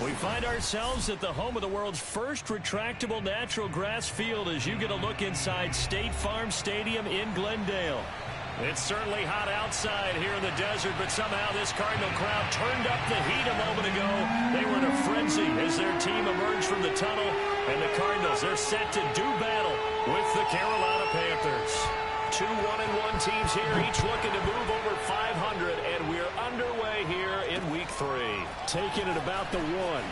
We find ourselves at the home of the world's first retractable natural grass field as you get a look inside State Farm Stadium in Glendale. It's certainly hot outside here in the desert, but somehow this Cardinal crowd turned up the heat a moment ago. They were in a frenzy as their team emerged from the tunnel, and the Cardinals, they're set to do battle with the Carolina Panthers. Two 1-1 teams here, each looking to move over 500, and we're underway here in Week 3. Taking it about the 1.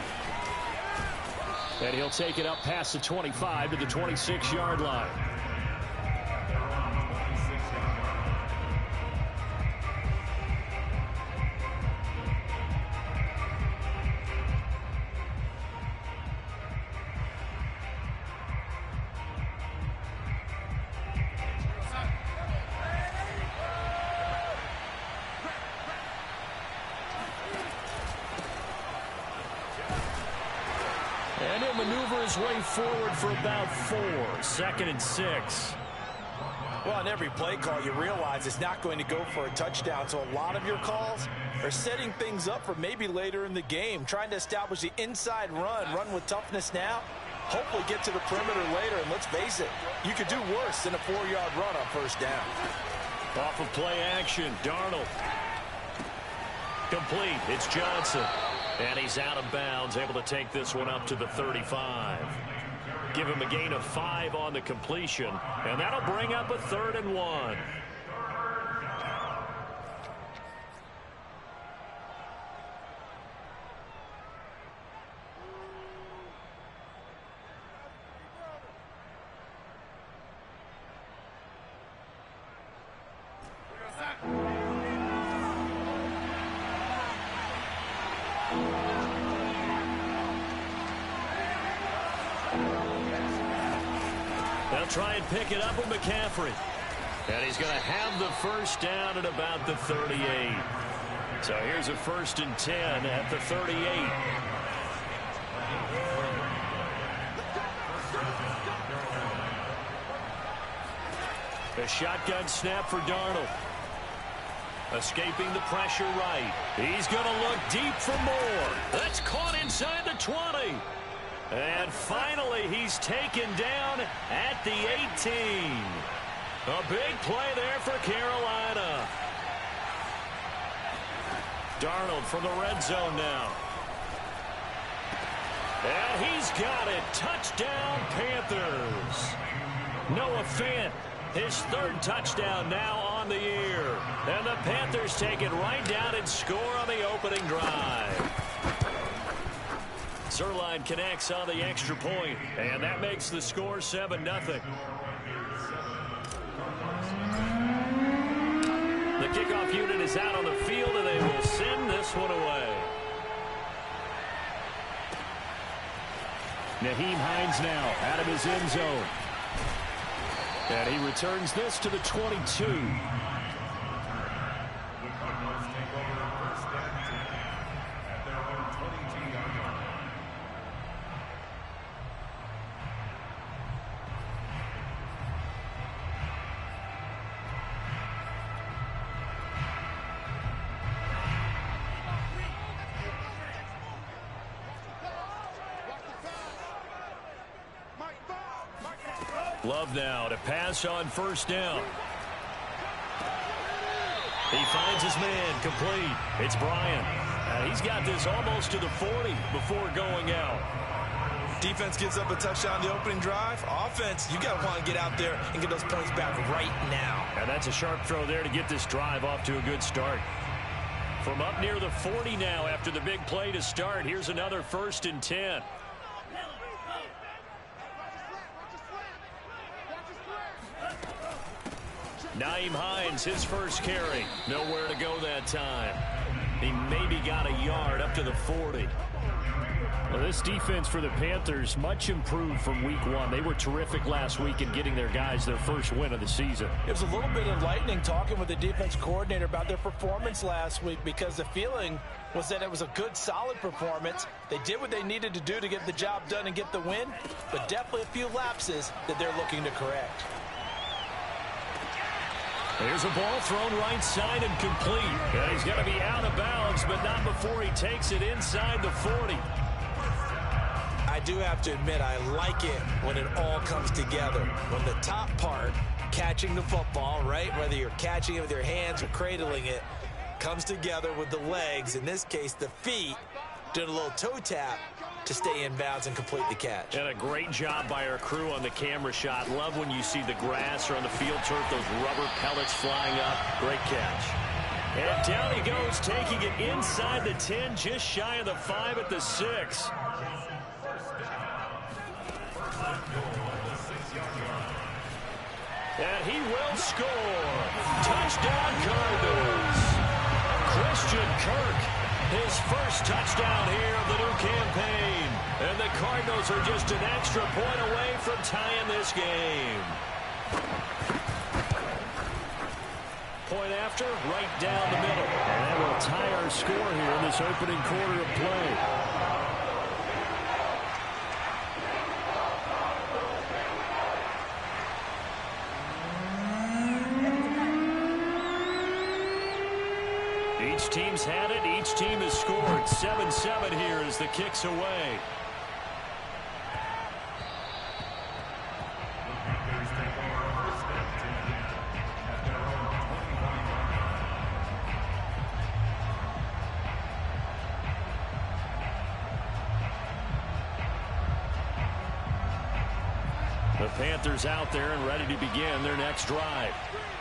And he'll take it up past the 25 to the 26-yard line. And he'll maneuver his way forward for about 4. 2nd and 6. Well, on every play call, you realize it's not going to go for a touchdown. So a lot of your calls are setting things up for maybe later in the game, trying to establish the inside run with toughness now, hopefully get to the perimeter later. And let's face it, you could do worse than a 4-yard run on first down. Off of play action, Darnold. Complete. It's Johnson. And he's out of bounds, able to take this one up to the 35. Give him a gain of 5 on the completion, and that'll bring up a 3rd and 1. They'll try and pick it up with McCaffrey. And he's going to have the first down at about the 38. So here's a 1st and 10 at the 38. A shotgun snap for Darnold. Escaping the pressure right. He's going to look deep for more. That's caught inside the 20. And finally, he's taken down at the 18. A big play there for Carolina. Darnold from the red zone now. And he's got it. Touchdown, Panthers. Noah Fant, his 3rd touchdown now on the year. And the Panthers take it right down and score on the opening drive. Zerline connects on the extra point, and that makes the score 7-0. The kickoff unit is out on the field, and they will send this one away. Nyheim Hines now out of his end zone. And he returns this to the 22. Love now to pass on 1st down. He finds his man complete. It's Bryant. He's got this almost to the 40 before going out. Defense gives up a touchdown the opening drive. Offense, you got to want to get out there and get those points back right now. And that's a sharp throw there to get this drive off to a good start. From up near the 40 now after the big play to start, here's another 1st and 10. Nyheim Hines, his first carry. Nowhere to go that time. He maybe got a yard up to the 40. Well, this defense for the Panthers, much improved from week 1. They were terrific last week in getting their guys their first win of the season. It was a little bit enlightening talking with the defense coordinator about their performance last week, because the feeling was that it was a good, solid performance. They did what they needed to do to get the job done and get the win, but definitely a few lapses that they're looking to correct. There's a ball thrown right side and complete. And he's going to be out of bounds, but not before he takes it inside the 40. I do have to admit, I like it when it all comes together. When the top part, catching the football, right, whether you're catching it with your hands or cradling it, comes together with the legs, in this case the feet, did a little toe tap to stay in bounds and complete the catch. And a great job by our crew on the camera shot. Love when you see the grass or on the field turf, those rubber pellets flying up. Great catch. And down he goes, taking it inside the 10, just shy of the 5 at the 6. And he will score. Touchdown Cardinals. Christian Kirk, his first touchdown here of the new campaign. And the Cardinals are just an extra point away from tying this game. Point after, right down the middle. And that will tie our score here in this opening quarter of play. Each team's had it. Each team has scored. 7-7 here as the kick's away. The Panthers out there and ready to begin their next drive.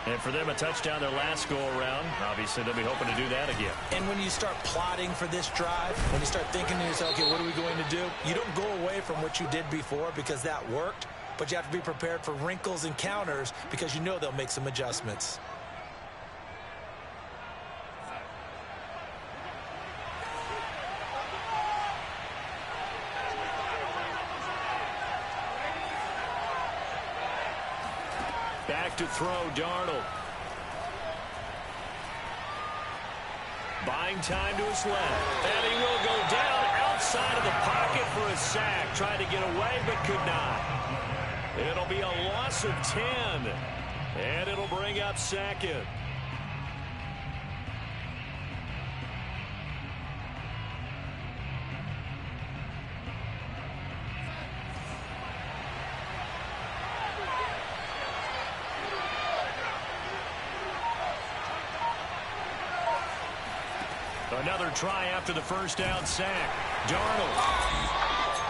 And for them, a touchdown their last go-around. Obviously, they'll be hoping to do that again. And when you start plotting for this drive, when you start thinking to yourself, okay, what are we going to do? You don't go away from what you did before because that worked, but you have to be prepared for wrinkles and counters because you know they'll make some adjustments. Back to throw, Darnold. Buying time to his left. And he will go down outside of the pocket for a sack. Tried to get away, but could not. It'll be a loss of 10. And it'll bring up second. Another try after the first down sack. Darnold.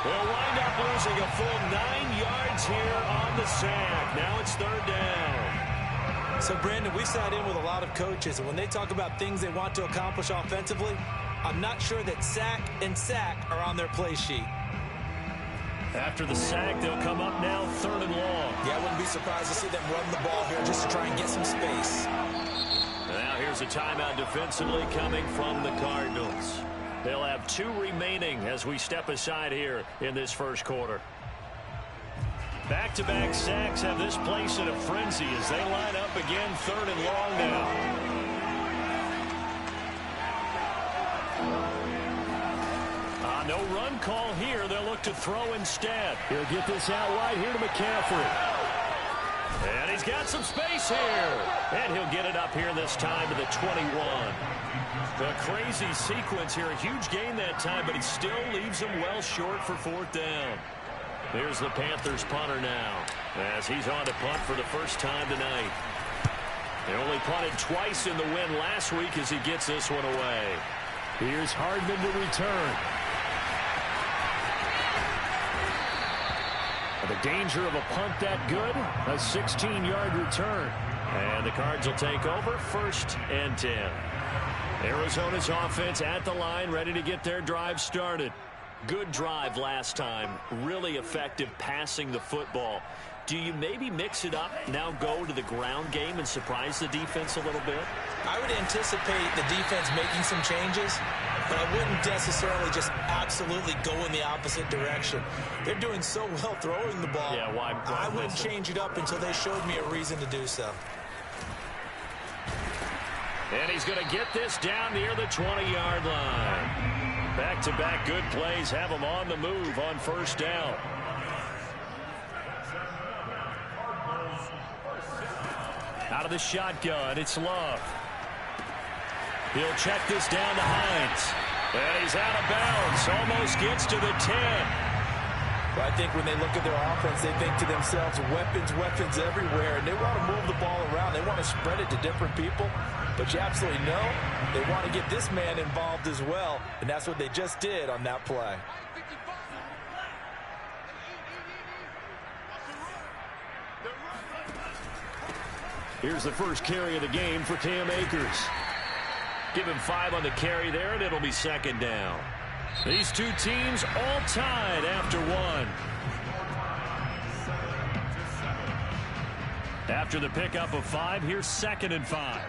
They'll wind up losing a full 9 yards here on the sack. Now it's third down. So, Brandon, we sat in with a lot of coaches, and when they talk about things they want to accomplish offensively, I'm not sure that sack and sack are on their play sheet. After the sack, they'll come up now third and long. Yeah, I wouldn't be surprised to see them run the ball here just to try and get some space. Now here's a timeout defensively coming from the Cardinals. They'll have 2 remaining as we step aside here in this first quarter. Back-to-back sacks have this place in a frenzy as they line up again third and long now. No run call here. They'll look to throw instead. He'll get this out wide here to McCaffrey. And he's got some space here. And he'll get it up here this time to the 21. The crazy sequence here. A huge gain that time, but it still leaves him well short for fourth down. Here's the Panthers punter now as he's on to punt for the first time tonight. They only punted twice in the win last week as he gets this one away. Here's Hardman to return. The danger of a punt that good, a 16-yard return. And the Cards will take over 1st and 10. Arizona's offense at the line, ready to get their drive started. Good drive last time, really effective passing the football. Do you maybe mix it up, now go to the ground game and surprise the defense a little bit? I would anticipate the defense making some changes, but I wouldn't necessarily just absolutely go in the opposite direction. They're doing so well throwing the ball. Yeah, why I wouldn't change it up until they showed me a reason to do so. And he's going to get this down near the 20-yard line. Back-to-back good plays have him on the move on first down. Out of the shotgun, it's Love. He'll check this down to Hines. And he's out of bounds. Almost gets to the 10. Well, I think when they look at their offense, they think to themselves, weapons, weapons everywhere, and they want to move the ball around. They want to spread it to different people, but you absolutely know they want to get this man involved as well, and that's what they just did on that play. Here's the first carry of the game for Cam Akers. Give him 5 on the carry there, and it'll be second down. These two teams all tied after 1. After the pickup of 5, here's 2nd and 5.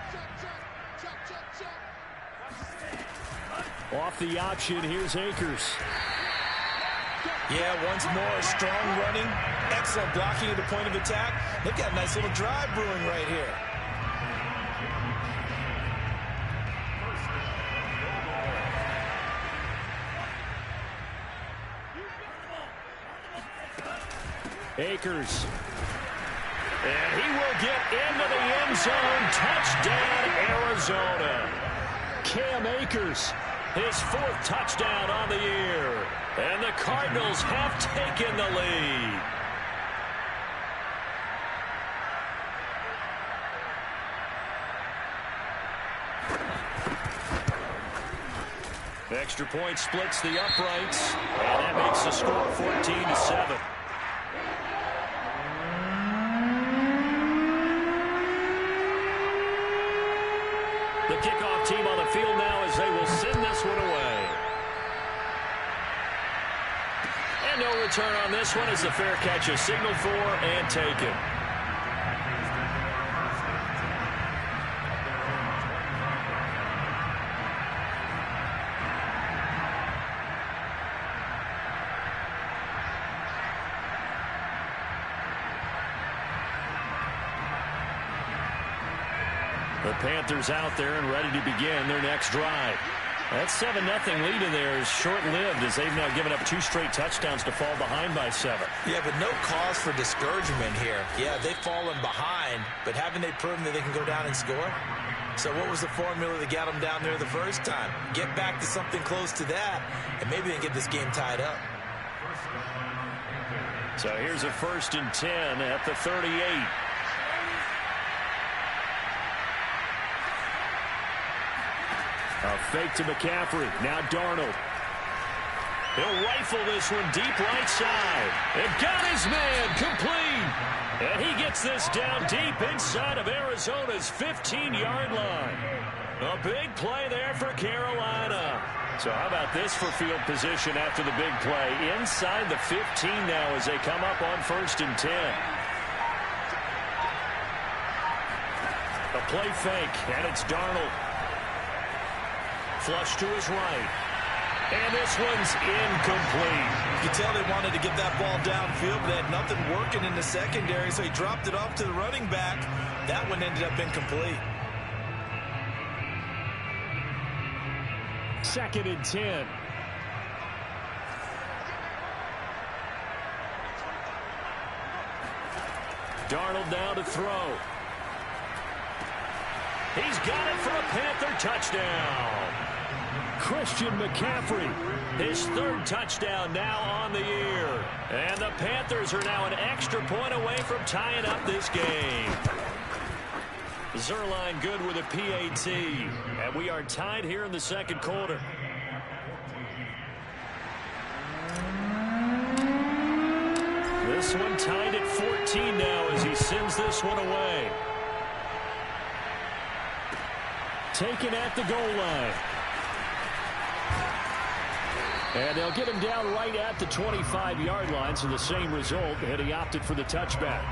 Off the option, here's Akers. Yeah, once more, strong running, excellent blocking at the point of attack. They've got a nice little drive brewing right here. Akers. And he will get into the end zone. Touchdown, Arizona. Cam Akers, his 4th touchdown on the year. And the Cardinals have taken the lead. Extra point splits the uprights, and that makes the score 14-7. The kickoff team on the field now as they will send this one away. And no return on this one as the fair catch is signaled for and taken. The Panthers out there and ready to begin their next drive. That 7-0 lead in there is short-lived as they've now given up 2 straight touchdowns to fall behind by 7. Yeah, but no cause for discouragement here. Yeah, they've fallen behind, but haven't they proven that they can go down and score? So what was the formula that got them down there the first time? Get back to something close to that, and maybe they can get this game tied up. So here's a 1st and 10 at the 38. A fake to McCaffrey. Now Darnold. He'll rifle this one deep right side. And got his man complete. And he gets this down deep inside of Arizona's 15-yard line. A big play there for Carolina. So how about this for field position after the big play? Inside the 15 now as they come up on 1st and 10. A play fake, and it's Darnold. Flush to his right. And this one's incomplete. You can tell they wanted to get that ball downfield, but they had nothing working in the secondary, so he dropped it off to the running back. That one ended up incomplete. 2nd and 10. Darnold now to throw. He's got it for a Panther touchdown. Christian McCaffrey, his 3rd touchdown now on the year. And the Panthers are now an extra point away from tying up this game. Zerline good with a PAT. And we are tied here in the 2nd quarter. This one tied at 14 now as he sends this one away. Taken at the goal line. And they'll get him down right at the 25-yard line, so the same result, and he opted for the touchback.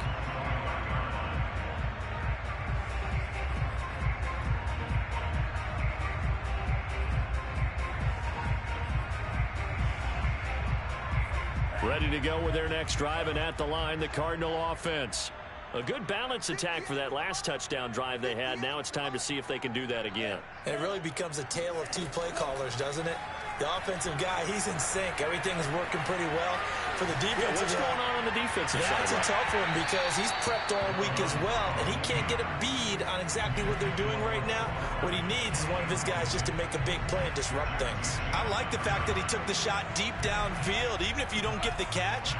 Ready to go with their next drive, and at the line, the Cardinal offense. A good balance attack for that last touchdown drive they had. Now it's time to see if they can do that again. And it really becomes a tale of 2 play callers, doesn't it? The offensive guy, he's in sync. Everything is working pretty well. for the defense. What's going on the defensive side? That's a tough one because he's prepped all week as well, and he can't get a bead on exactly what they're doing right now. What he needs is one of his guys just to make a big play and disrupt things. I like the fact that he took the shot deep downfield. Even if you don't get the catch,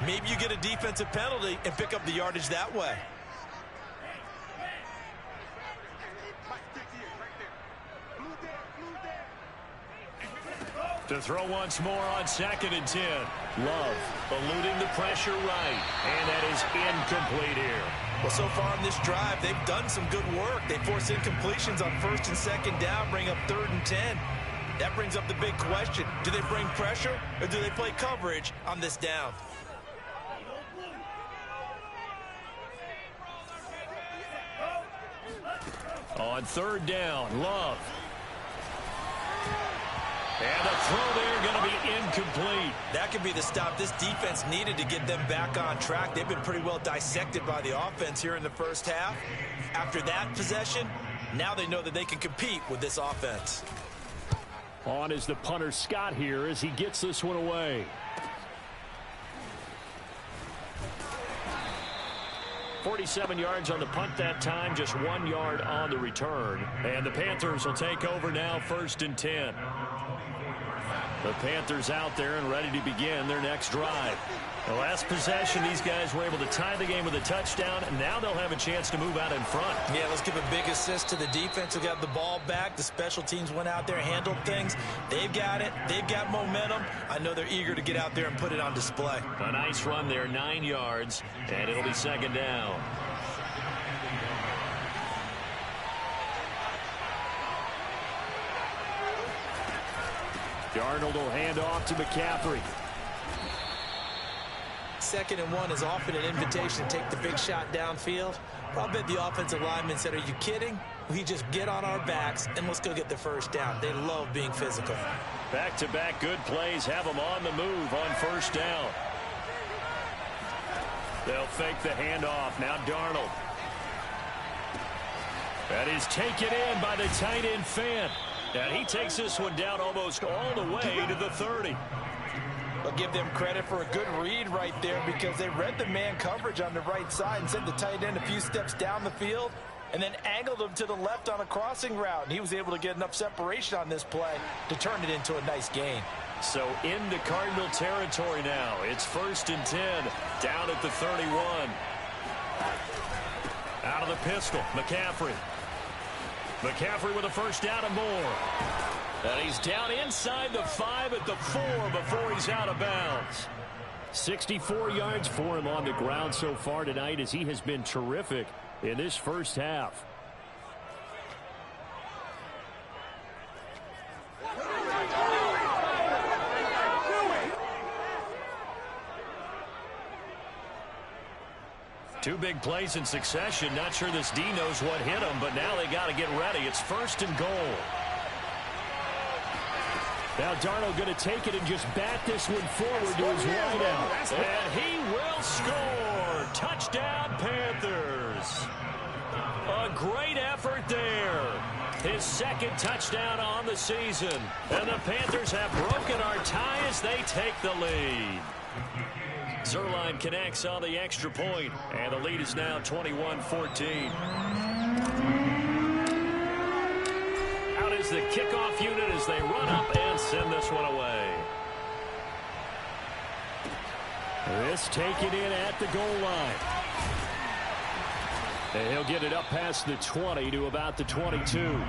maybe you get a defensive penalty and pick up the yardage that way. To throw once more on 2nd and 10. Love eluding the pressure right. And that is incomplete here. Well, so far in this drive, they've done some good work. They force incompletions on 1st and 2nd down, bring up 3rd and 10. That brings up the big question. Do they bring pressure or do they play coverage on this down? On 3rd down, Love. And the throw there going to be incomplete. That could be the stop this defense needed to get them back on track. They've been pretty well dissected by the offense here in the first half. After that possession, now they know that they can compete with this offense. On is the punter Scott here as he gets this one away. 47 yards on the punt that time, just 1 yard on the return. And the Panthers will take over now, 1st and 10. The Panthers out there and ready to begin their next drive. The last possession, these guys were able to tie the game with a touchdown, and now they'll have a chance to move out in front. Yeah, let's give a big assist to the defense who got the ball back. The special teams went out there, handled things. They've got it. They've got momentum. I know they're eager to get out there and put it on display. A nice run there, 9 yards, and it'll be 2nd down. Darnold will hand off to McCaffrey. 2nd and 1 is often an invitation to take the big shot downfield. I'll bet the offensive linemen said, are you kidding? We just get on our backs and let's go get the 1st down. They love being physical. Back-to-back good plays have them on the move on 1st down. They'll fake the handoff. Now Darnold. That is taken in by the tight end Fant. And he takes this one down almost all the way to the 30. I'll give them credit for a good read right there because they read the man coverage on the right side and sent the tight end a few steps down the field and then angled him to the left on a crossing route. And he was able to get enough separation on this play to turn it into a nice gain. So into Cardinal territory now. It's 1st and 10 down at the 31. Out of the pistol, McCaffrey. McCaffrey with a 1st down and more. And he's down inside the 5 at the 4 before he's out of bounds. 64 yards for him on the ground so far tonight as he has been terrific in this first half. Two big plays in succession. Not sure this D knows what hit him, but now they got to get ready. It's 1st and goal. Now Darnold going to take it and just bat this one forward to his wideout. And he will score. Touchdown, Panthers. A great effort there. His 2nd touchdown on the season. And the Panthers have broken our tie as they take the lead. Zerline connects on the extra point, and the lead is now 21-14. Out is the kickoff unit as they run up and send this one away. This taken in at the goal line. And he'll get it up past the 20 to about the 22.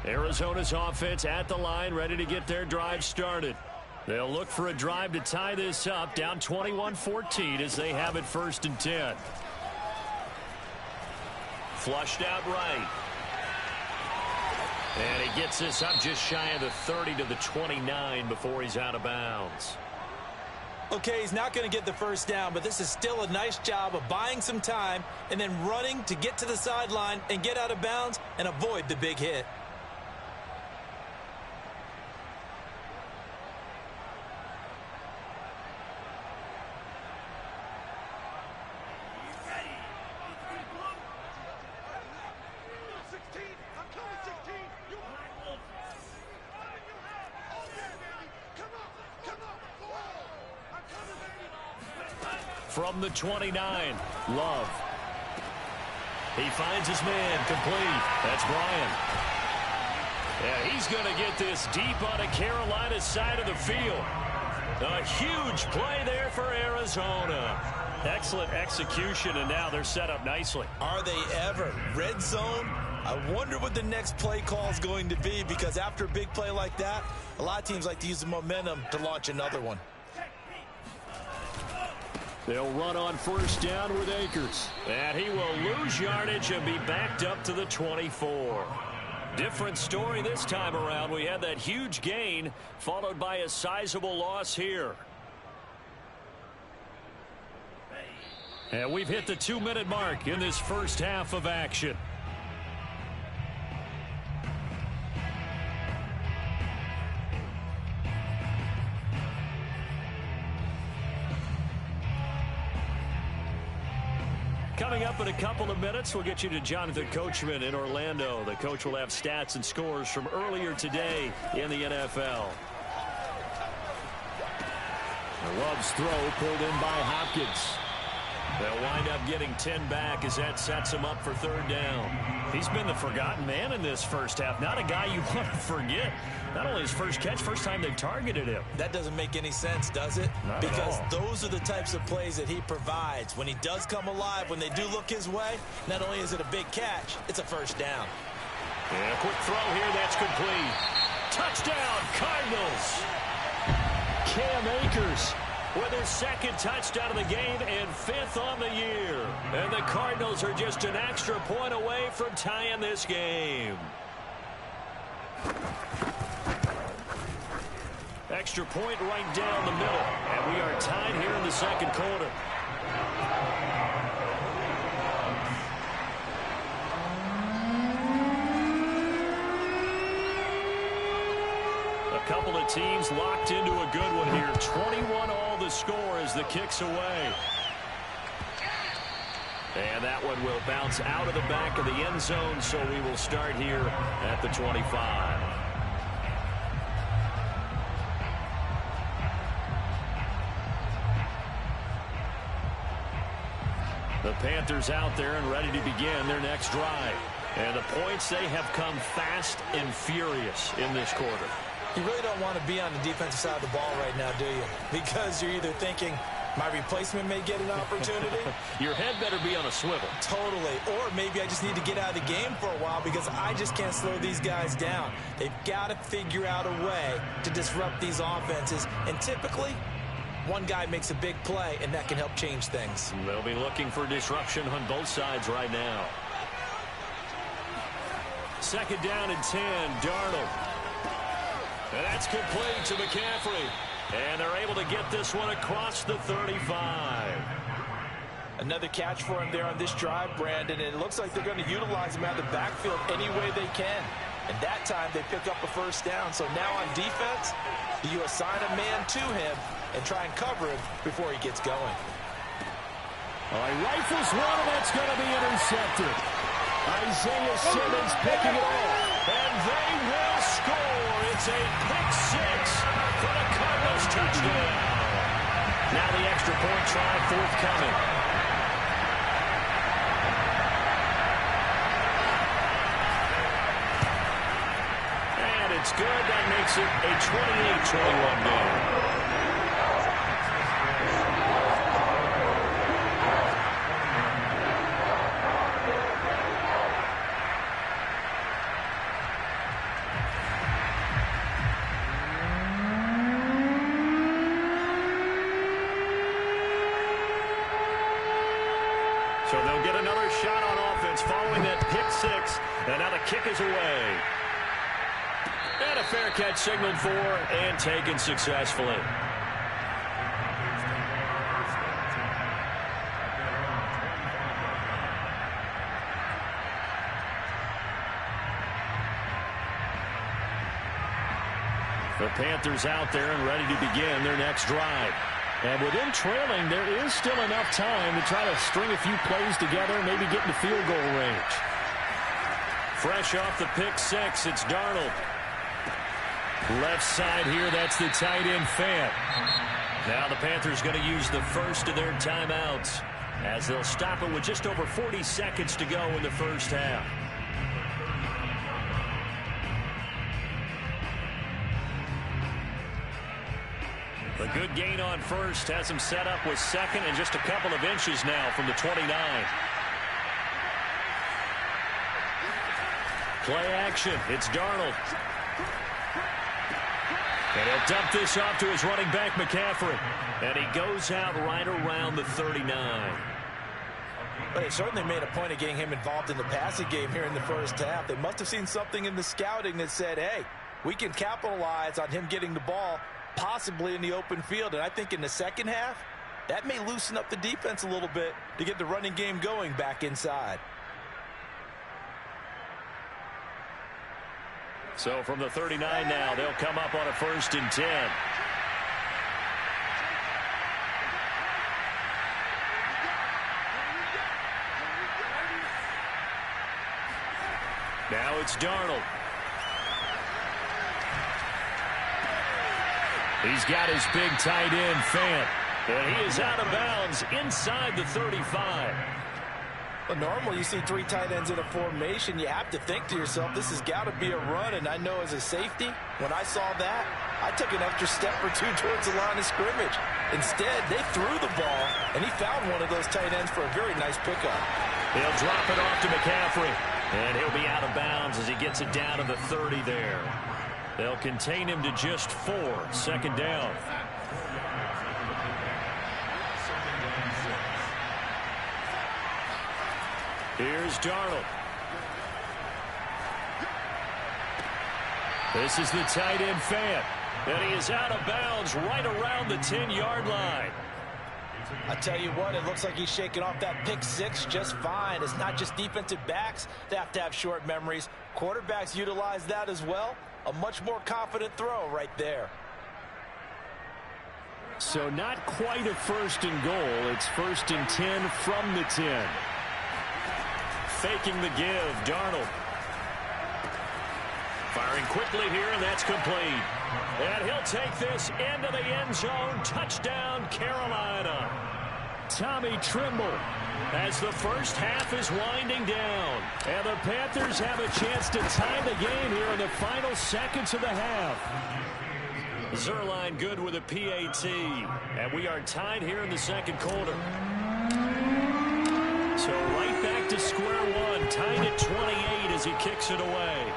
Arizona's offense at the line, ready to get their drive started. They'll look for a drive to tie this up, down 21-14 as they have it 1st and 10. Flushed out right. And he gets this up just shy of the 30 to the 29 before he's out of bounds. Okay, he's not going to get the 1st down, but this is still a nice job of buying some time and then running to get to the sideline and get out of bounds and avoid the big hit. from the 29. Love. He finds his man, complete. That's Bryant. Yeah, he's going to get this deep on the Carolina side of the field. A huge play there for Arizona. Excellent execution, and now they're set up nicely. Are they ever? Red zone? I wonder what the next play call is going to be, because after a big play like that, a lot of teams like to use the momentum to launch another one. They'll run on first down with Akers. And he will lose yardage and be backed up to the 24. Different story this time around. We had that huge gain followed by a sizable loss here. And we've hit the 2-minute mark in this first half of action. Coming up in a couple of minutes, we'll get you to Jonathan Coachman in Orlando. The coach will have stats and scores from earlier today in the NFL. Love's throw pulled in by Hopkins. They'll wind up getting 10 back as that sets him up for third down. He's been the forgotten man in this first half. Not a guy you want to forget. Not only his first catch, first time they targeted him. That doesn't make any sense, does it? Not because at all. Those are the types of plays that he provides. When he does come alive, when they do look his way, not only is it a big catch, it's a first down. And a quick throw here, that's complete. Touchdown, Cardinals. Cam Akers with his second touchdown of the game and 5th on the year. And the Cardinals are just an extra point away from tying this game. Extra point right down the middle. And we are tied here in the second quarter. A couple of teams locked into a good one here. 21 all the score as the kick's away. And that one will bounce out of the back of the end zone, so we will start here at the 25. The Panthers out there and ready to begin their next drive. And the points, they have come fast and furious in this quarter. You really don't want to be on the defensive side of the ball right now, do you? Because you're either thinking, my replacement may get an opportunity. Your head better be on a swivel. Totally. Or maybe I just need to get out of the game for a while because I just can't slow these guys down. They've got to figure out a way to disrupt these offenses. And typically, one guy makes a big play, and that can help change things. They'll be looking for disruption on both sides right now. Second down and 10, Darnold. And that's complete to McCaffrey. And they're able to get this one across the 35. Another catch for him there on this drive, Brandon. And it looks like they're going to utilize him out of the backfield any way they can. And that time they pick up a first down. So now on defense, you assign a man to him and try and cover him before he gets going. All right, rifles one, and that's going to be intercepted. Isaiah Simmons picking it off. And they will score. It's a pick six for the Cardinals touchdown. Now the extra point try forthcoming. And it's good. That makes it a 28-21 game. So they'll get another shot on offense following that pick six. And now the kick is away. And a fair catch signaled for and taken successfully. The Panthers out there and ready to begin their next drive. And with them trailing, there is still enough time to try to string a few plays together, maybe get into field goal range. Fresh off the pick six, it's Darnold. Left side here, that's the tight end Fant. Now the Panthers going to use the first of their timeouts as they'll stop it with just over 40 seconds to go in the first half. A good gain on first has him set up with second and just a couple of inches now from the 29. Play action. It's Darnold. And he'll dump this off to his running back, McCaffrey. And he goes out right around the 39. But they certainly made a point of getting him involved in the passing game here in the first half. They must have seen something in the scouting that said, hey, we can capitalize on him getting the ball possibly in the open field. And I think in the second half, that may loosen up the defense a little bit to get the running game going back inside. So from the 39 now, they'll come up on a 1st and 10. Now it's Darnold. He's got his big tight end, Fant. And he is out of bounds inside the 35. Well, normally you see 3 tight ends in a formation. You have to think to yourself, this has got to be a run. And I know as a safety, when I saw that, I took an extra step or 2 towards the line of scrimmage. Instead, they threw the ball, and he found one of those tight ends for a very nice pickup. He'll drop it off to McCaffrey. And he'll be out of bounds as he gets it down to the 30 there. They'll contain him to just 4. 2nd down. Here's Darnold. This is the tight end, Fant. And he is out of bounds right around the 10-yard line. I tell you what, it looks like he's shaking off that pick 6 just fine. It's not just defensive backs that have to have short memories. Quarterbacks utilize that as well. A much more confident throw right there. So not quite a 1st and goal. It's 1st and 10 from the 10. Faking the give, Darnold. Firing quickly here, and that's complete. And he'll take this into the end zone. Touchdown, Carolina. Tommy Trimble as the first half is winding down. And the Panthers have a chance to tie the game here in the final seconds of the half. Zerline good with a PAT. And we are tied here in the 2nd quarter. So right back to square one. Tied at 28 as he kicks it away.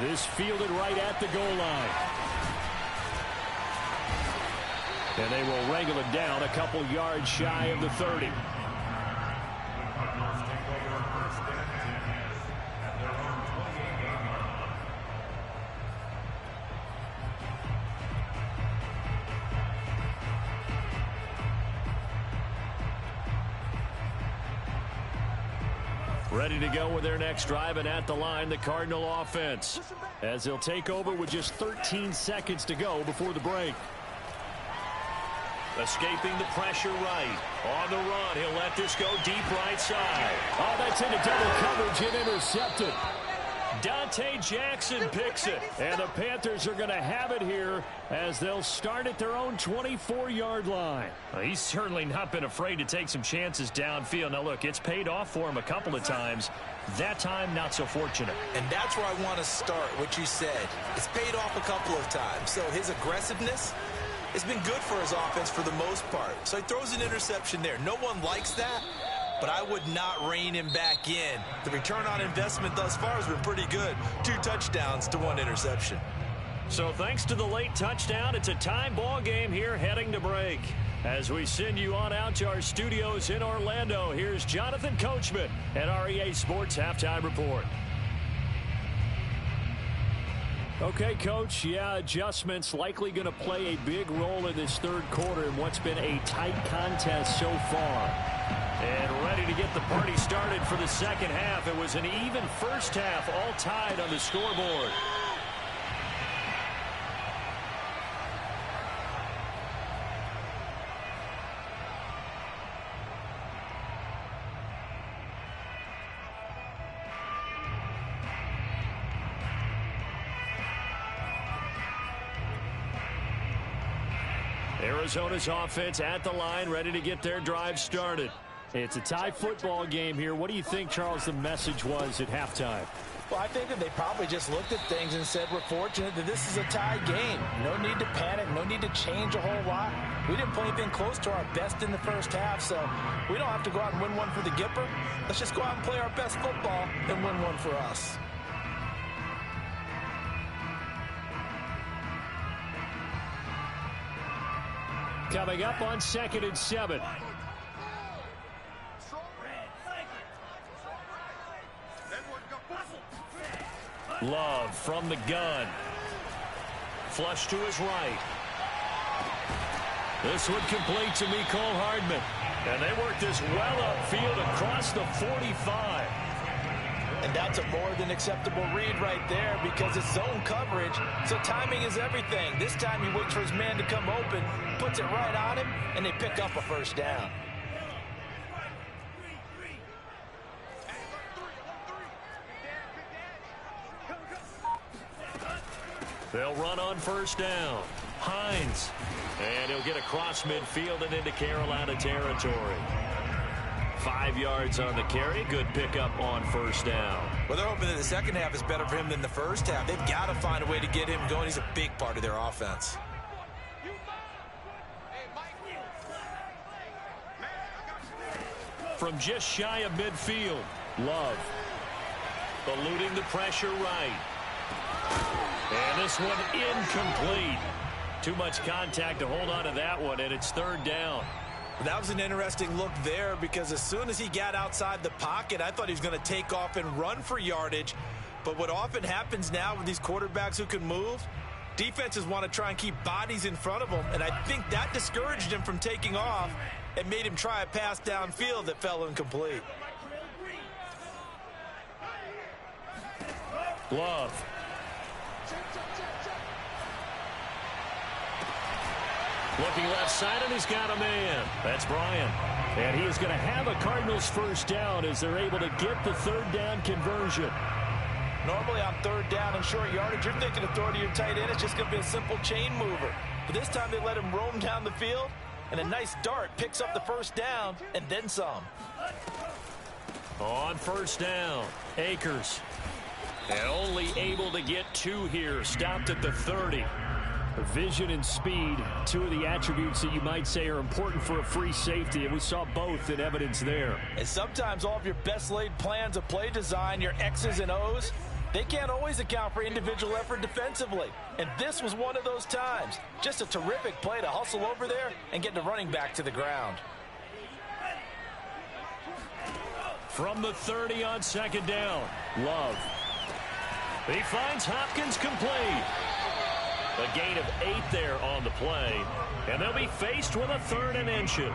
This fielded right at the goal line. And they will wrangle it down a couple yards shy of the 30. Ready to go with their next drive, and at the line, the Cardinal offense, as they'll take over with just 13 seconds to go before the break. Escaping the pressure right. On the run, he'll let this go deep right side. Oh, that's into double coverage and intercepted. Dante Jackson picks it. And the Panthers are going to have it here as they'll start at their own 24-yard line. Well, he's certainly not been afraid to take some chances downfield. Now, look, it's paid off for him a couple of times. That time, not so fortunate. And that's where I want to start, what you said. It's paid off a couple of times. So his aggressiveness, it's been good for his offense for the most part. So he throws an interception there. No one likes that, but I would not rein him back in. The return on investment thus far has been pretty good. 2 touchdowns to 1 interception. So thanks to the late touchdown, it's a tie ball game here heading to break. As we send you on out to our studios in Orlando, here's Jonathan Coachman at REA Sports Halftime Report. Okay, Coach, adjustments likely going to play a big role in this 3rd quarter in what's been a tight contest so far. And ready to get the party started for the 2nd half. It was an even first half, all tied on the scoreboard. Arizona's offense at the line, ready to get their drive started. It's a tie football game here. What do you think, Charles, the message was at halftime? Well, I think that they probably just looked at things and said, we're fortunate that this is a tie game. No need to panic, no need to change a whole lot. We didn't play anything close to our best in the first half, so we don't have to go out and win one for the Gipper. Let's just go out and play our best football and win one for us. Coming up on 2nd and 7. Love from the gun. Flush to his right. This one complete to Mecole Hardman. And they work this well upfield across the 45. And that's a more than acceptable read right there because it's zone coverage, so timing is everything. This time he waits for his man to come open, puts it right on him, and they pick up a first down. They'll run on first down. Hines. And he'll get across midfield and into Carolina territory. 5 yards on the carry. Good pickup on first down. Well, they're hoping that the second half is better for him than the first half. They've got to find a way to get him going. He's a big part of their offense. From just shy of midfield, Love. Eluding the pressure right. And this one incomplete. Too much contact to hold on to that one, and it's third down. That was an interesting look there because as soon as he got outside the pocket, I thought he was going to take off and run for yardage. But what often happens now with these quarterbacks who can move, defenses want to try and keep bodies in front of them, and I think that discouraged him from taking off and made him try a pass downfield that fell incomplete. Love. Looking left side, and he's got a man. That's Bryant. And he is going to have a Cardinals first down as they're able to get the third down conversion. Normally on third down and short yardage, you're thinking of throwing to your tight end. It's just going to be a simple chain mover. But this time they let him roam down the field, and a nice dart picks up the first down and then some. On first down, Akers. And only able to get 2 here. Stopped at the 30. Vision and speed, 2 of the attributes that you might say are important for a free safety, and we saw both in evidence there. And sometimes all of your best laid plans of play design, your X's and O's, they can't always account for individual effort defensively. And this was one of those times. Just a terrific play to hustle over there and get the running back to the ground. From the 30 on second down, Love. He finds Hopkins complete. A gain of 8 there on the play, and they'll be faced with a 3rd and inches.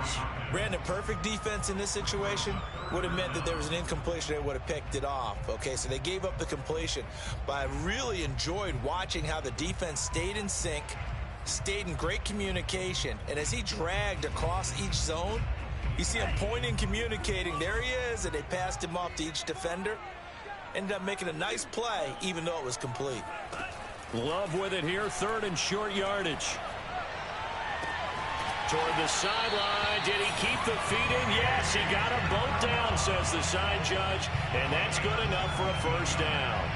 Brandon, perfect defense in this situation would have meant that there was an incompletion. They would have picked it off. Okay, so they gave up the completion, but I really enjoyed watching how the defense stayed in sync, stayed in great communication, and as he dragged across each zone, you see him pointing, communicating. There he is, and they passed him off to each defender. Ended up making a nice play, even though it was complete. Love with it here, 3rd and short yardage. Toward the sideline, did he keep the feet in? Yes, he got them both down, says the side judge, and that's good enough for a first down.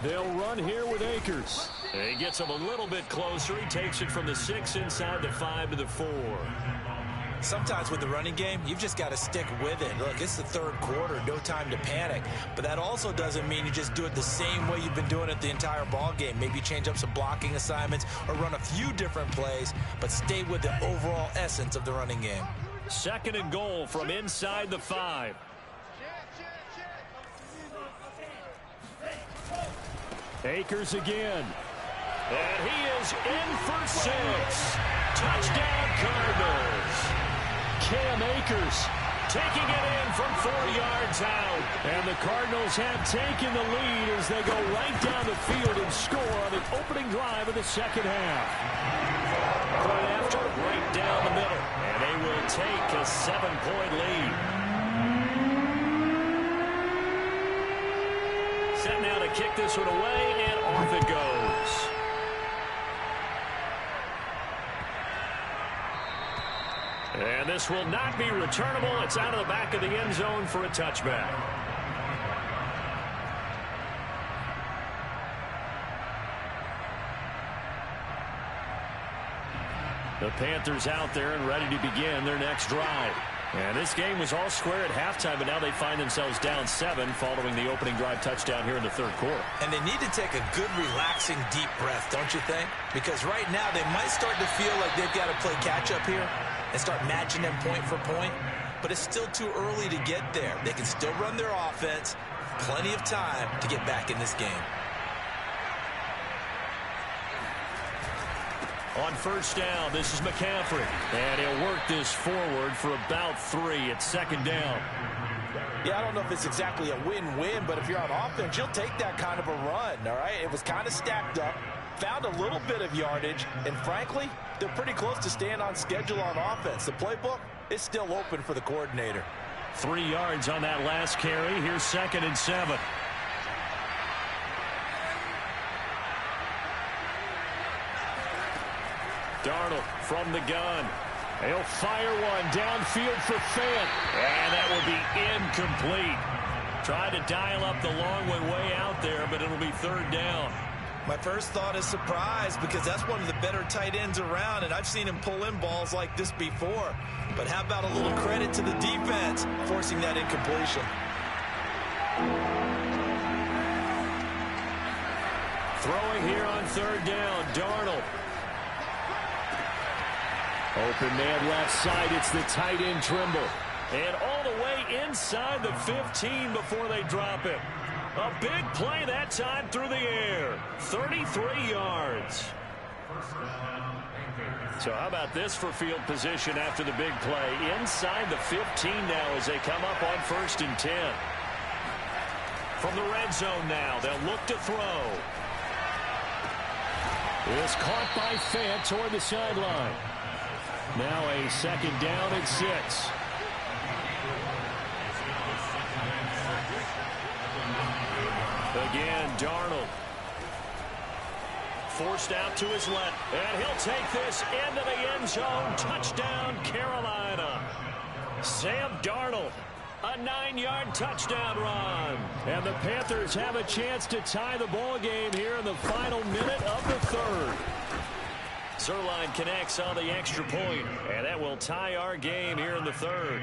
They'll run here with Akers. And he gets him a little bit closer. He takes it from the 6 inside the 5 to the 4. Sometimes with the running game, you've just got to stick with it. Look, it's the 3rd quarter, no time to panic. But that also doesn't mean you just do it the same way you've been doing it the entire ball game. Maybe change up some blocking assignments or run a few different plays, but stay with the overall essence of the running game. 2nd and goal from inside the 5. Akers again. And he is in for 6. Touchdown, Cardinals. Cam Akers taking it in from 4 yards out. And the Cardinals have taken the lead as they go right down the field and score on the opening drive of the second half. Point after, right down the middle. And they will take a 7-point lead. set now to kick this one away, and off it goes. And this will not be returnable. It's out of the back of the end zone for a touchback. The Panthers out there and ready to begin their next drive. And this game was all square at halftime, but now they find themselves down 7 following the opening drive touchdown here in the third quarter. And they need to take a good, relaxing, deep breath, don't you think? Because right now they might start to feel like they've got to play catch-up here and start matching them point for point. But it's still too early to get there. They can still run their offense. Plenty of time to get back in this game. On first down, this is McCaffrey. And he'll work this forward for about 3. It's second down. Yeah, I don't know if it's exactly a win-win, but if you're on offense, you'll take that kind of a run, all right? It was kind of stacked up, found a little bit of yardage, and frankly, they're pretty close to staying on schedule on offense. The playbook is still open for the coordinator. 3 yards on that last carry. Here's 2nd and 7. Darnold from the gun. He'll fire one downfield for Fant. And that will be incomplete. Tried to dial up the long way out there, but it'll be third down. My first thought is surprise because that's one of the better tight ends around, and I've seen him pull in balls like this before. But how about a little credit to the defense forcing that incompletion? Throwing here on third down, Darnold. Open man left side, it's the tight end Trimble. And all the way inside the 15 before they drop it. A big play that time through the air. 33 yards. So how about this for field position after the big play? Inside the 15 now as they come up on 1st and 10. From the red zone now, they'll look to throw. It's caught by Fant toward the sideline. Now a 2nd down and 6. Again, Darnold. Forced out to his left. And he'll take this into the end zone. Touchdown, Carolina. Sam Darnold. A 9-yard touchdown run. And the Panthers have a chance to tie the ball game here in the final minute of the third. Zerline connects on the extra point, and that will tie our game here in the third.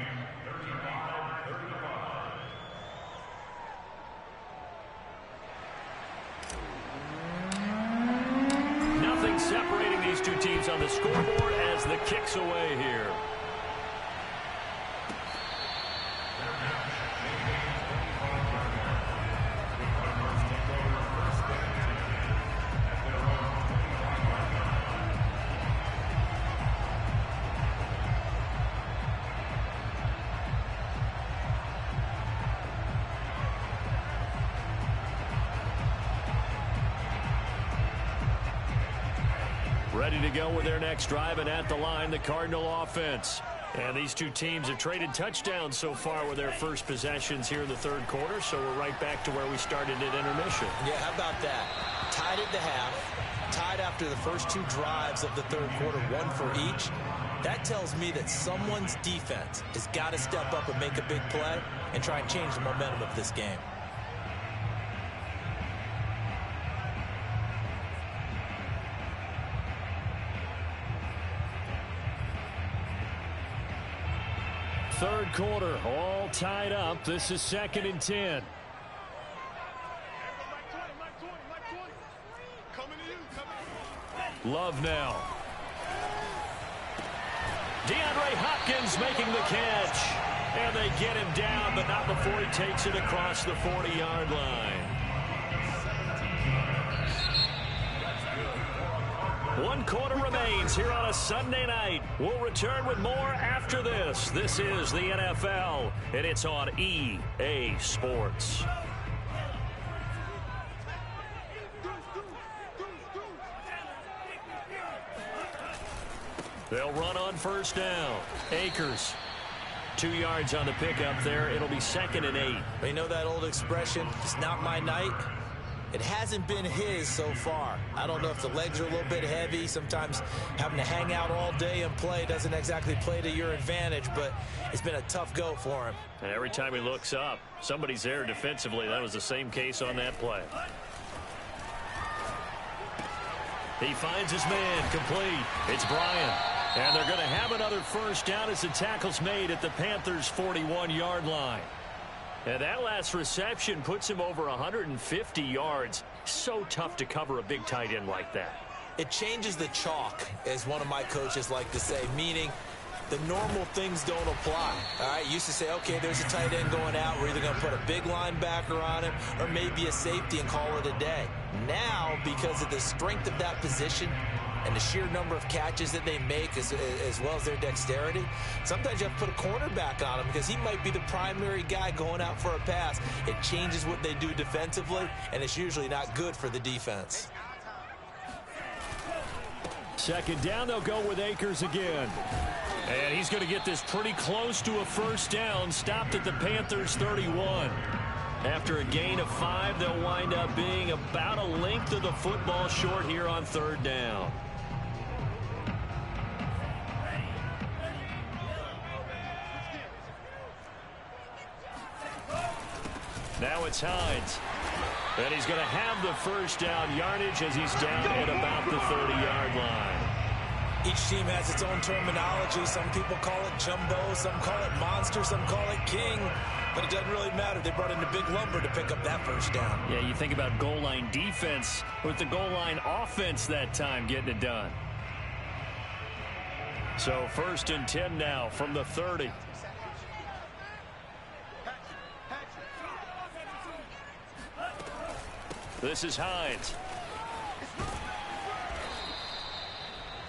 Nothing separating these two teams on the scoreboard as the kick's away here. Ready to go with their next drive, and at the line, the Cardinal offense. And these two teams have traded touchdowns so far with their first possessions here in the third quarter, so we're right back to where we started at intermission. Yeah, how about that? Tied at the half, tied after the first 2 drives of the third quarter, 1 for each. That tells me that someone's defense has got to step up and make a big play and try and change the momentum of this game. Third quarter, all tied up. This is 2nd and 10. Love now. DeAndre Hopkins making the catch. And they get him down, but not before he takes it across the 40-yard line. 1 quarter remains here on a Sunday night. We'll return with more after this. This is the NFL, and it's on EA Sports. They'll run on first down. Akers. 2 yards on the pickup there. It'll be 2nd and 8. You know that old expression, it's not my night? It hasn't been his so far. I don't know if the legs are a little bit heavy. Sometimes having to hang out all day and play doesn't exactly play to your advantage, but it's been a tough go for him. And every time he looks up, somebody's there defensively. That was the same case on that play. He finds his man complete. It's Bryant. And they're going to have another first down as the tackle's made at the Panthers' 41-yard line. And that last reception puts him over 150 yards. So tough to cover a big tight end like that. It changes the chalk, as one of my coaches like to say, meaning the normal things don't apply. All right, used to say, okay, there's a tight end going out. We're either going to put a big linebacker on him or maybe a safety and call it a day. Now, because of the strength of that position and the sheer number of catches that they make as well as their dexterity, sometimes you have to put a cornerback on him because he might be the primary guy going out for a pass. It changes what they do defensively, and it's usually not good for the defense. 2nd down, they'll go with Akers again. And he's going to get this pretty close to a first down, stopped at the Panthers' 31. After a gain of 5, they'll wind up being about a length of the football short here on 3rd down. Now it's Hines. And he's going to have the first down yardage as he's down at about the 30-yard line. Each team has its own terminology. Some people call it jumbo, some call it monster, some call it king. But it doesn't really matter. They brought in the big lumber to pick up that first down. Yeah, you think about goal line defense with the goal line offense that time getting it done. So 1st and 10 now from the 30. This is Hines.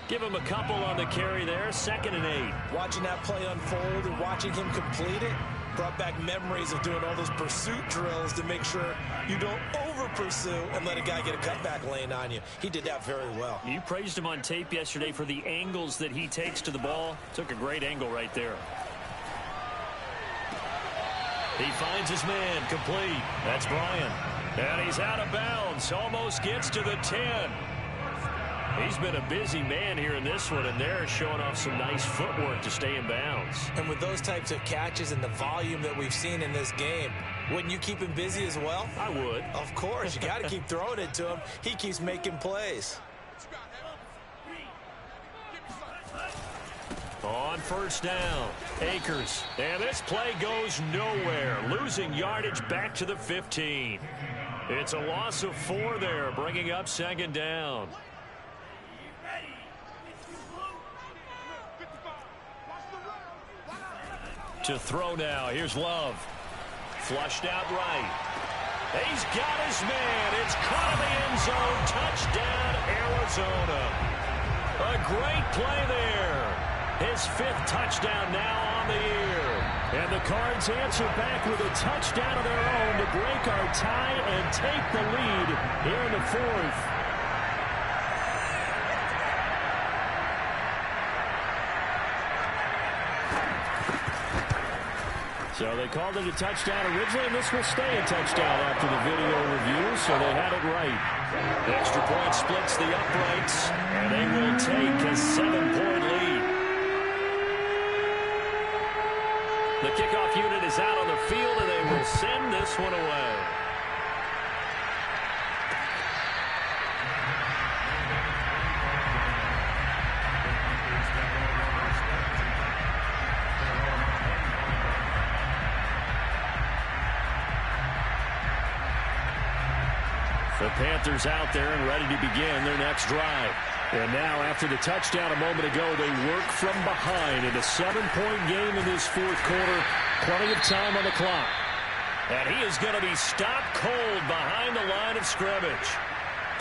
Give him a couple on the carry there. 2nd and 8. Watching that play unfold and watching him complete it brought back memories of doing all those pursuit drills to make sure you don't over-pursue and let a guy get a cutback lane on you. He did that very well. You praised him on tape yesterday for the angles that he takes to the ball. Took a great angle right there. He finds his man complete. That's Bryant. And he's out of bounds. Almost gets to the 10. He's been a busy man here in this one, and they're showing off some nice footwork to stay in bounds. And with those types of catches and the volume that we've seen in this game, wouldn't you keep him busy as well? I would. Of course. You got to keep throwing it to him. He keeps making plays. On first down, Akers. And this play goes nowhere. Losing yardage back to the 15. It's a loss of 4 there, bringing up 2nd down. To throw now. Here's Love. Flushed out right. He's got his man. It's caught in the end zone. Touchdown, Arizona. A great play there. His 5th touchdown now on the year. And the Cards answer back with a touchdown of their own to break our tie and take the lead here in the 4th. So they called it a touchdown originally, and this will stay a touchdown after the video review, so they had it right. The extra point splits the uprights, and they will take a 7-point lead. The kickoff unit is out on the field, and they will send this one away. The Panthers out there and ready to begin their next drive. And now, after the touchdown a moment ago, they work from behind in a 7-point game in this 4th quarter. Plenty of time on the clock. And he is going to be stopped cold behind the line of scrimmage.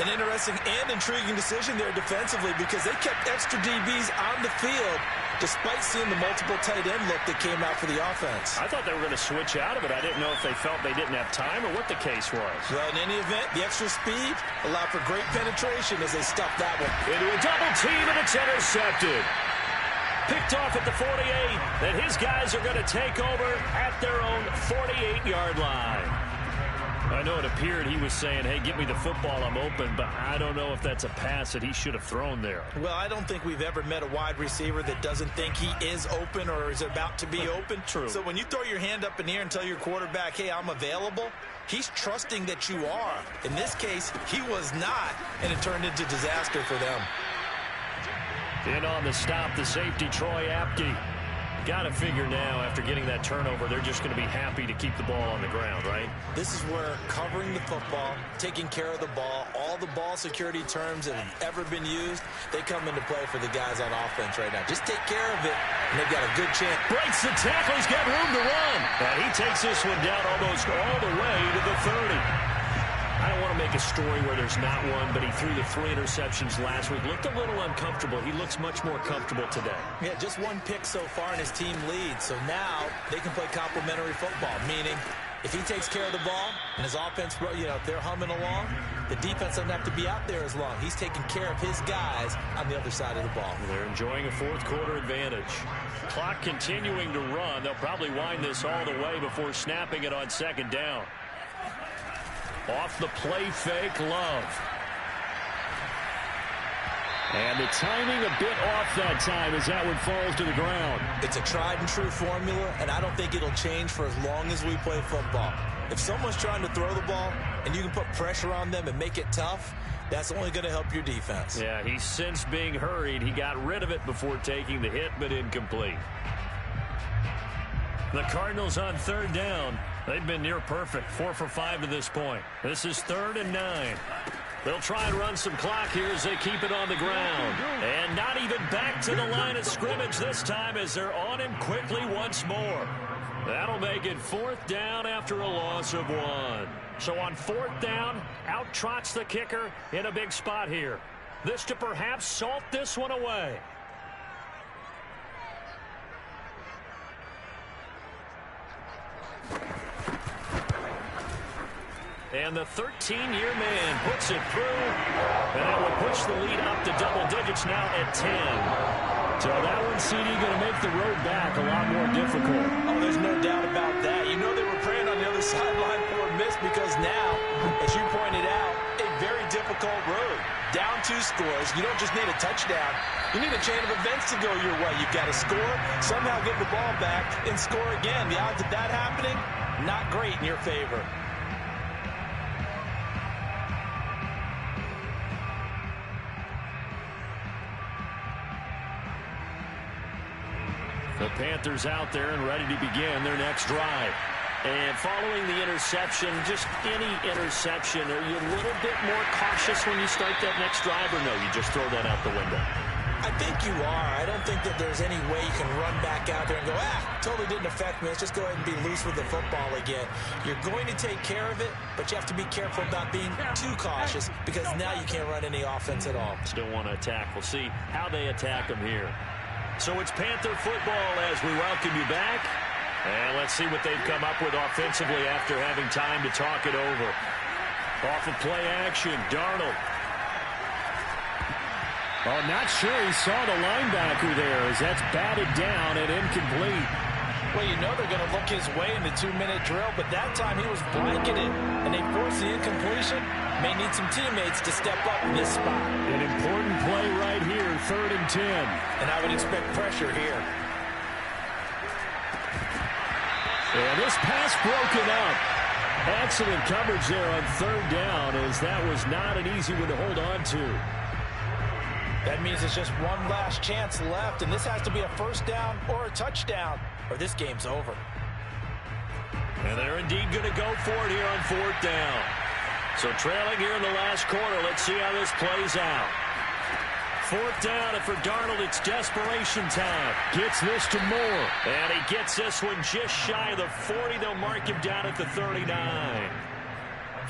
An interesting and intriguing decision there defensively because they kept extra DBs on the field despite seeing the multiple tight end look that came out for the offense. I thought they were going to switch out of it. I didn't know if they felt they didn't have time or what the case was. Well, in any event, the extra speed allowed for great penetration as they stuffed that one. Into a double team, and it's intercepted. Picked off at the 48, and his guys are going to take over at their own 48-yard line. I know it appeared he was saying, hey, get me the football, I'm open, but I don't know if that's a pass that he should have thrown there. Well, I don't think we've ever met a wide receiver that doesn't think he is open or is about to be open. True. So when you throw your hand up in the air and tell your quarterback, hey, I'm available, he's trusting that you are. In this case, he was not, and it turned into disaster for them. In on the stop, the safety, Troy Apke. Got to figure now, after getting that turnover, they're just going to be happy to keep the ball on the ground, right? This is where covering the football, taking care of the ball, all the ball security terms that have ever been used, they come into play for the guys on offense right now. Just take care of it, and they've got a good chance. Breaks the tackle. He's got room to run. And he takes this one down almost all the way to the 30. I don't want to make a story where there's not one, but he threw the 3 interceptions last week. Looked a little uncomfortable. He looks much more comfortable today. Yeah, just 1 pick so far, and his team leads. So now they can play complementary football, meaning if he takes care of the ball and his offense, you know, if they're humming along, the defense doesn't have to be out there as long. He's taking care of his guys on the other side of the ball. They're enjoying a fourth-quarter advantage. Clock continuing to run. They'll probably wind this all the way before snapping it on second down. Off the play fake, Love. And the timing a bit off that time as that one falls to the ground. It's a tried and true formula, and I don't think it'll change for as long as we play football. If someone's trying to throw the ball and you can put pressure on them and make it tough, that's only going to help your defense. Yeah, he's since being hurried. He got rid of it before taking the hit, but incomplete. The Cardinals on third down. They've been near perfect, 4 for 5 to this point. This is 3rd and 9. They'll try and run some clock here as they keep it on the ground. And not even back to the line of scrimmage this time as they're on him quickly once more. That'll make it 4th down after a loss of 1. So on 4th down, out trots the kicker in a big spot here. This to perhaps salt this one away. And the 13-year man puts it through. And that will push the lead up to double digits now at 10. So that one, CD, going to make the road back a lot more difficult. Oh, there's no doubt about that. You know they were praying on the other sideline for a miss because now, as you pointed out, a very difficult road. Down 2 scores. You don't just need a touchdown. You need a chain of events to go your way. You've got to score, somehow get the ball back, and score again. The odds of that happening, not great in your favor. The Panthers out there and ready to begin their next drive. And following the interception, just any interception, are you a little bit more cautious when you start that next drive, or no, you just throw that out the window? I think you are. I don't think that there's any way you can run back out there and go, totally didn't affect me. Let's just go ahead and be loose with the football again. You're going to take care of it, but you have to be careful about being too cautious because now you can't run any offense at all. Still want to attack. We'll see how they attack them here. So it's Panther football as we welcome you back. And let's see what they've come up with offensively after having time to talk it over. Off of play action, Darnold. Oh, not sure he saw the linebacker there as that's batted down and incomplete. Well, you know they're going to look his way in the 2-minute drill, but that time he was blanketed, and they forced the incompletion. May need some teammates to step up in this spot. An important play right here, 3rd and 10. And I would expect pressure here. And this pass broken up. Excellent coverage there on 3rd down as that was not an easy one to hold on to. That means it's just one last chance left, and this has to be a 1st down or a touchdown, or this game's over. And they're indeed going to go for it here on 4th down. So trailing here in the last quarter, let's see how this plays out. 4th down, and for Darnold, it's desperation time. Gets this to Moore. And he gets this one just shy of the 40. They'll mark him down at the 39.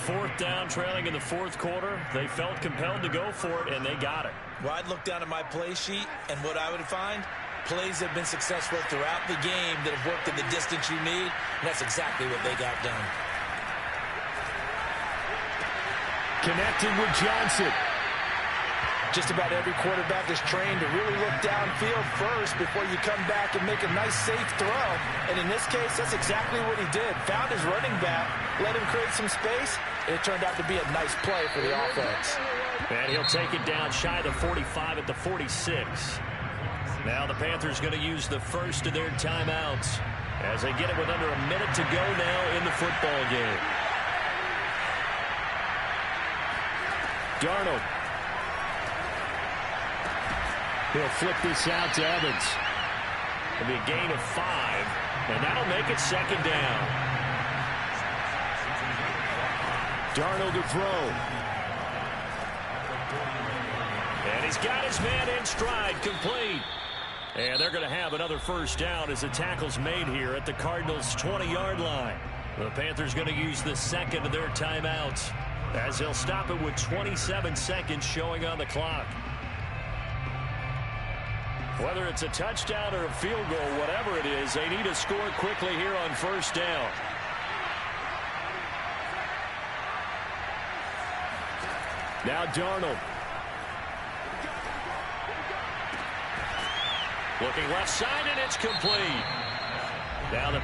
4th down, trailing in the 4th quarter. They felt compelled to go for it, and they got it. Well, I'd look down at my play sheet, and what I would find, plays that have been successful throughout the game that have worked in the distance you need, and that's exactly what they got done. Connecting with Johnson. Just about every quarterback is trained to really look downfield first before you come back and make a nice, safe throw. And in this case, that's exactly what he did. Found his running back, let him create some space, and it turned out to be a nice play for the offense. And he'll take it down shy of the 45 at the 46. Now the Panthers going to use the first of their timeouts as they get it with under a minute to go now in the football game. Darnold. He'll flip this out to Evans. It'll be a gain of 5, and that'll make it second down. Darnold to throw. And he's got his man in stride, complete. And they're going to have another first down as the tackle's made here at the Cardinals' 20-yard line. The Panthers going to use the second of their timeouts as they'll stop it with 27 seconds showing on the clock. Whether it's a touchdown or a field goal, whatever it is, they need to score quickly here on first down. Now Darnold. Looking left side, and it's complete. Now the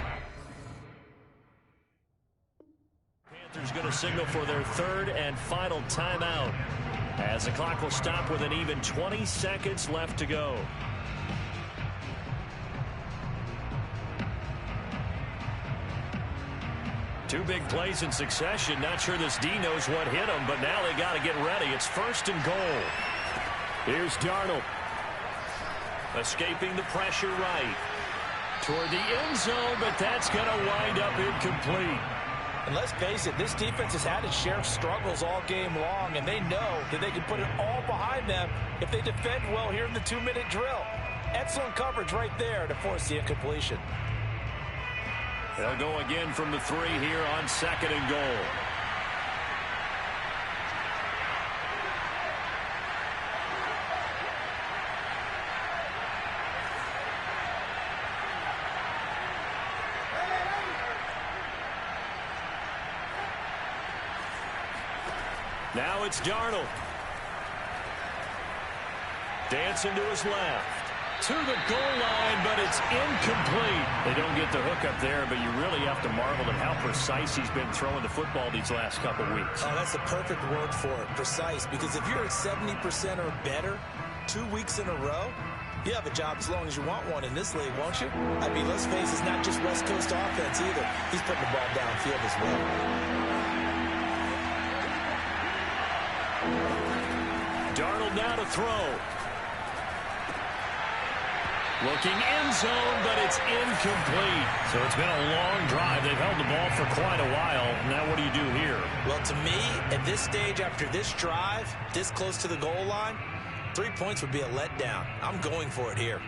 Panthers going to signal for their third and final timeout as the clock will stop with an even 20 seconds left to go. Two big plays in succession. Not sure this D knows what hit him, but now they got to get ready. It's first and goal. Here's Darnold. Escaping the pressure right. Toward the end zone, but that's going to wind up incomplete. And let's face it, this defense has had its share of struggles all game long, and they know that they can put it all behind them if they defend well here in the 2-minute drill. Excellent coverage right there to force the incompletion. They'll go again from the 3 here on second and goal. Now it's Darnold. Dancing to his left. To the goal line, but it's incomplete. They don't get the hook up there, but you really have to marvel at how precise he's been throwing the football these last couple weeks. Oh, that's the perfect word for it, precise, because if you're at 70% or better 2 weeks in a row, you have a job as long as you want one in this league, won't you? I mean, let's face it, it's not just West Coast offense either. He's putting the ball downfield as well. Darnold now to throw. Looking end zone, but it's incomplete. So it's been a long drive. They've held the ball for quite a while. Now what do you do here? Well, to me, at this stage, after this drive, this close to the goal line, 3 points would be a letdown. I'm going for it here.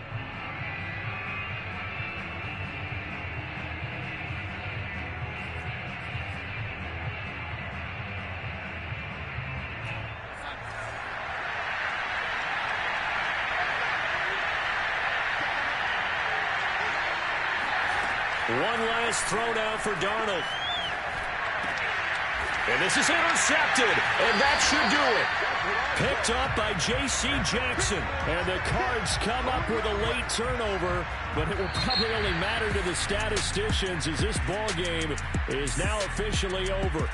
One last throw now for Darnold. And this is intercepted, and that should do it. Picked up by J.C. Jackson. And the Cards come up with a late turnover, but it will probably only matter to the statisticians as this ball game is now officially over.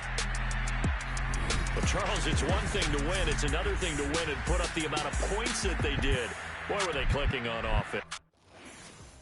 Well, Charles, it's one thing to win. It's another thing to win and put up the amount of points that they did. Boy, were they clicking on offense.